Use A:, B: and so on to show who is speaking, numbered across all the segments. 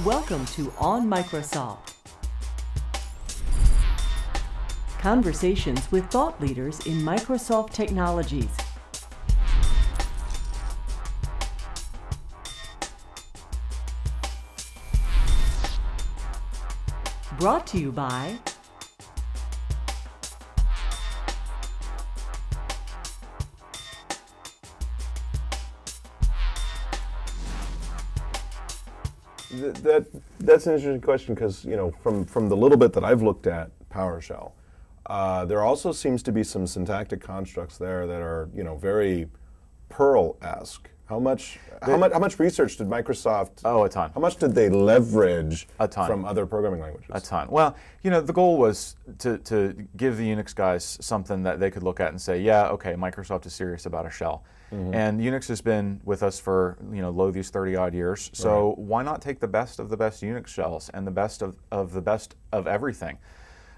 A: Welcome to On Microsoft. Conversations with thought leaders in Microsoft technologies. Brought to you by
B: That's an interesting question because, you know, from the little bit that I've looked at PowerShell, there also seems to be some syntactic constructs there that are, you know, very Perl-esque. How much research did Microsoft?
C: Oh, a ton.
B: How much did they leverage
C: a ton
B: from other programming languages?
C: A ton. Well, you know, the goal was to give the Unix guys something that they could look at and say, yeah, okay, Microsoft is serious about a shell. Mm-hmm. And Unix has been with us for, you know, these 30-odd years. So
B: right.
C: Why not take the best of the best Unix shells and the best of the best of everything?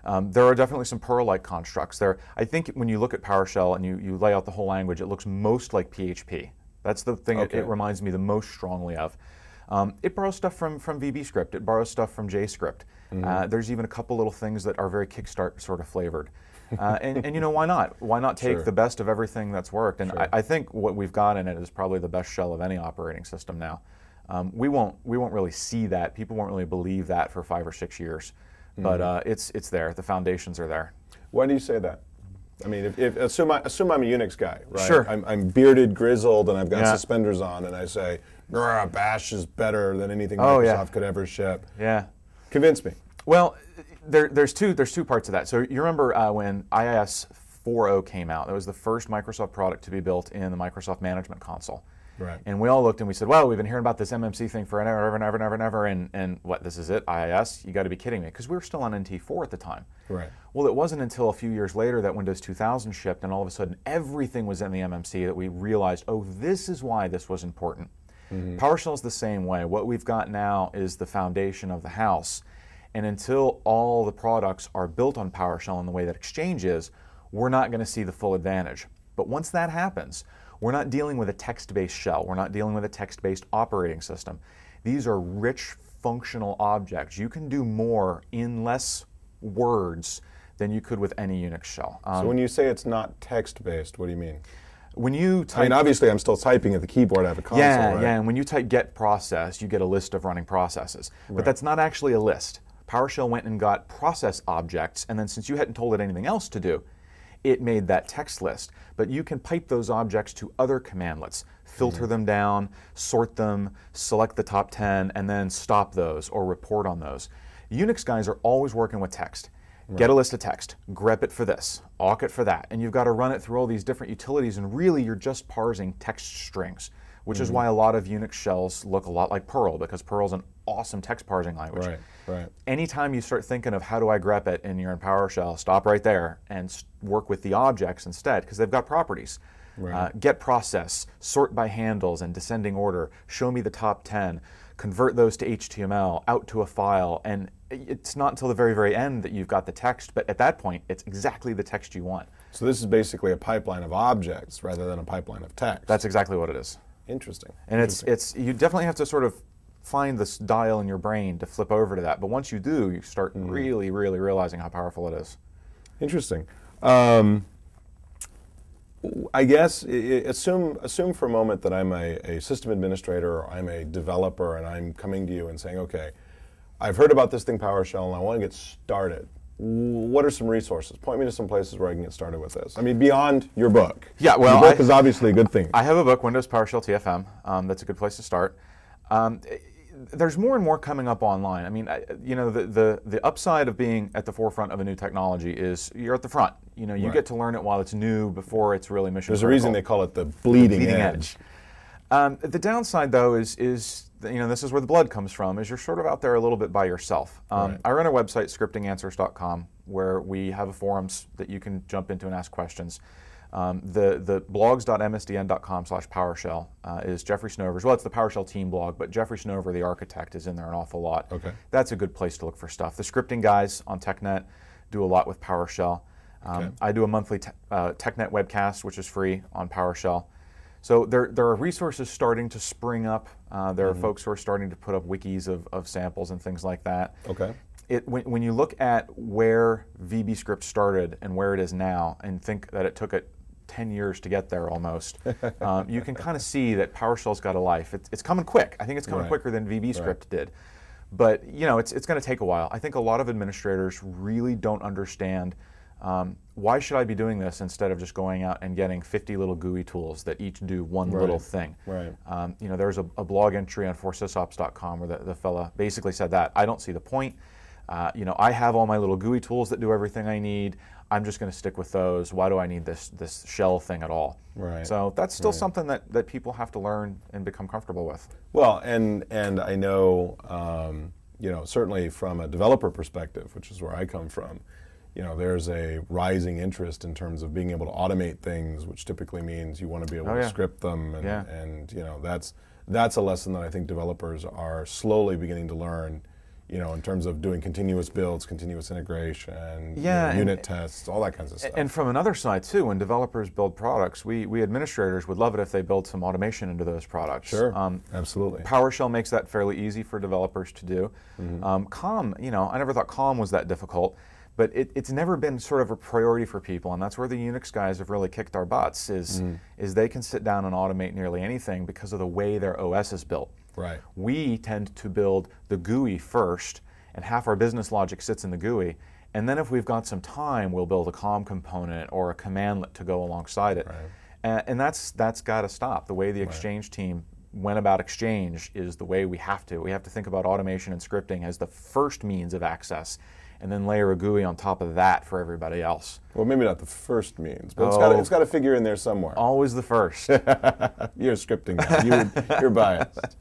C: There are definitely some Perl-like constructs there. I think when you look at PowerShell and you lay out the whole language, it looks most like PHP. That's the thing it reminds me the most strongly of. It borrows stuff from VBScript. It borrows stuff from JScript. Mm-hmm. There's even a couple little things that are very Kickstart sort of flavored. And you know, why not? Why not take
B: Sure.
C: the best of everything that's worked? And
B: Sure.
C: I think what we've got in it is probably the best shell of any operating system now. We won't really see that. People won't really believe that for 5 or 6 years. Mm-hmm. But it's there. The foundations are there.
B: Why do you say that? I mean, assume I'm a Unix guy, right?
C: Sure.
B: I'm bearded, grizzled, and I've got suspenders on, and I say, Bash is better than anything Microsoft could ever ship.
C: Yeah.
B: Convince me.
C: Well, there's two parts of that. So you remember when IIS 4.0 came out? That was the first Microsoft product to be built in the Microsoft Management Console.
B: Right.
C: And we all looked and we said, well, we've been hearing about this MMC thing for ever, and what, this is it, IIS? You got to be kidding me, because we were still on NT4 at the time.
B: Right.
C: Well, it wasn't until a few years later that Windows 2000 shipped, and all of a sudden everything was in the MMC that we realized, oh, this is why this was important. Mm-hmm. PowerShell is the same way. What we've got now is the foundation of the house, and until all the products are built on PowerShell in the way that Exchange is, we're not going to see the full advantage. But once that happens, we're not dealing with a text-based shell. We're not dealing with a text-based operating system. These are rich, functional objects. You can do more in less words than you could with any Unix shell.
B: So when you say it's not text-based, what do you mean?
C: When you type,
B: I mean, obviously, I'm still typing at the keyboard. I have a console, right?
C: Yeah, and when you type get process, you get a list of running processes. But
B: Right.
C: that's not actually a list. PowerShell went and got process objects, and then since you hadn't told it anything else to do, it made that text list. But you can pipe those objects to other commandlets, filter them down, sort them, select the top 10, and then stop those or report on those. Unix guys are always working with text. Right. Get a list of text, grep it for this, awk it for that, and you've got to run it through all these different utilities, and really you're just parsing text strings, which is why a lot of Unix shells look a lot like Perl, because Perl's an awesome text parsing language.
B: Right, right.
C: Anytime you start thinking of how do I grep it and you're in PowerShell, stop right there and work with the objects instead, because they've got properties.
B: Right.
C: Get process, sort by handles and descending order, show me the top 10, convert those to HTML, out to a file, and it's not until the very, very end that you've got the text, but at that point, it's exactly the text you want.
B: So this is basically a pipeline of objects rather than a pipeline of text.
C: That's exactly what it is.
B: Interesting.
C: And it's you definitely have to sort of find this dial in your brain to flip over to that. But once you do, you start really, really realizing how powerful it is.
B: Interesting. I guess assume for a moment that I'm a system administrator or I'm a developer and I'm coming to you and saying, okay, I've heard about this thing PowerShell and I want to get started. What are some resources? Point me to some places where I can get started with this. I mean, beyond your book.
C: Yeah, well,
B: your book is obviously a good thing.
C: I have a book, Windows PowerShell TFM. That's a good place to start. There's more and more coming up online. I mean, you know, the upside of being at the forefront of a new technology is you're at the front. You know, you get to learn it while it's new before it's really mission critical.
B: There's a reason they call it the bleeding edge.
C: The downside, though, is you know, this is where the blood comes from, is you're sort of out there a little bit by yourself.
B: Right.
C: I run a website, scriptinganswers.com, where we have forums that you can jump into and ask questions. The blogs.msdn.com/PowerShell is Jeffrey Snover's. Well, it's the PowerShell team blog, but Jeffrey Snover, the architect, is in there an awful lot.
B: Okay.
C: That's a good place to look for stuff. The scripting guys on TechNet do a lot with PowerShell. I do a monthly TechNet webcast, which is free on PowerShell. So there are resources starting to spring up. There are folks who are starting to put up wikis of samples and things like that.
B: Okay.
C: When you look at where VBScript started and where it is now, and think that it took it 10 years to get there almost, you can kind of see that PowerShell's got a life. It's coming quick. I think it's coming quicker than VBScript did. But you know, it's going to take a while. I think a lot of administrators really don't understand why should I be doing this instead of just going out and getting 50 little GUI tools that each do one little thing.
B: Right.
C: You know, there's a blog entry on forsysops.com where the fella basically said that I don't see the point. You know, I have all my little GUI tools that do everything I need. I'm just going to stick with those. Why do I need this shell thing at all?
B: Right.
C: So that's still something that people have to learn and become comfortable with.
B: Well, and I know, you know, certainly from a developer perspective, which is where I come from, you know, there's a rising interest in terms of being able to automate things, which typically means you want to be able to script them, and you know, that's a lesson that I think developers are slowly beginning to learn. You know, in terms of doing continuous builds, continuous integration, unit tests, all that kinds of stuff.
C: And from another side too, when developers build products, we administrators would love it if they build some automation into those products.
B: Sure, absolutely.
C: PowerShell makes that fairly easy for developers to do. COM, you know, I never thought COM was that difficult, but it's never been sort of a priority for people, and that's where the Unix guys have really kicked our butts, is they can sit down and automate nearly anything because of the way their OS is built.
B: Right.
C: We tend to build the GUI first, and half our business logic sits in the GUI, and then if we've got some time, we'll build a COM component or a commandlet to go alongside it. Right. And that's got to stop. The way the Exchange team went about Exchange is the way we have to. We have to think about automation and scripting as the first means of access, and then layer a GUI on top of that for everybody else.
B: Well, maybe not the first means, but it's got to figure in there somewhere.
C: Always the first.
B: You're scripting now. You're biased.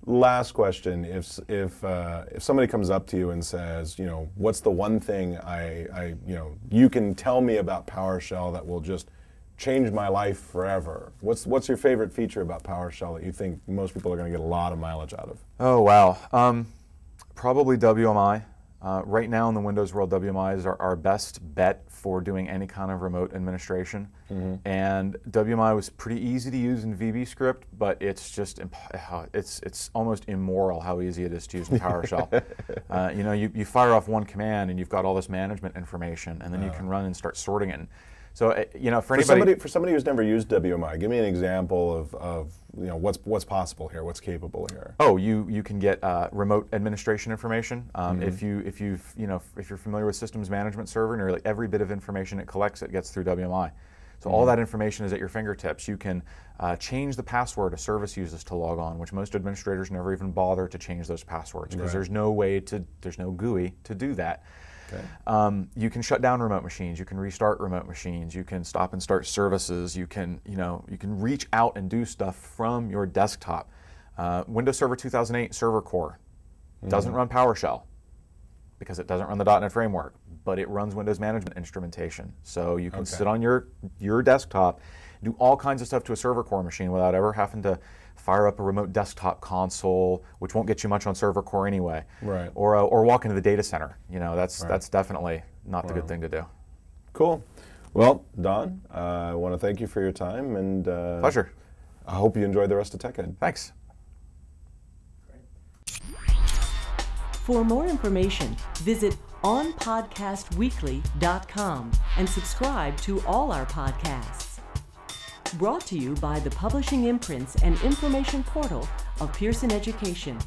B: Last question: if somebody comes up to you and says, you know, what's the one thing you can tell me about PowerShell that will just change my life forever? What's your favorite feature about PowerShell that you think most people are going to get a lot of mileage out of?
C: Oh wow. Probably WMI. Right now in the Windows world, WMI is our best bet for doing any kind of remote administration. And WMI was pretty easy to use in VBScript, but it's just it's almost immoral how easy it is to use in PowerShell. You know, you fire off one command and you've got all this management information, and then you can run and start sorting it. So you know, for
B: somebody who's never used WMI, give me an example of you know what's possible here, what's capable here.
C: Oh, you can get remote administration information. If you're familiar with Systems Management Server, nearly every bit of information it collects, it gets through WMI. So all that information is at your fingertips. You can change the password a service uses to log on, which most administrators never even bother to change those passwords because there's no GUI to do that. Okay. You can shut down remote machines. You can restart remote machines. You can stop and start services. You can reach out and do stuff from your desktop. Windows Server 2008 Server Core doesn't run PowerShell because it doesn't run the .NET framework, but it runs Windows Management Instrumentation. So you can sit on your desktop, do all kinds of stuff to a Server Core machine without ever having to fire up a remote desktop console, which won't get you much on Server Core anyway. Right. Or walk into the data center. You know, that's definitely not the good thing to do.
B: Cool. Well, Don, I want to thank you for your time, and
C: pleasure.
B: I hope you enjoyed the rest of TechEd.
C: Thanks.
A: For more information, visit onpodcastweekly.com and subscribe to all our podcasts. Brought to you by the publishing imprints and information portal of Pearson Education.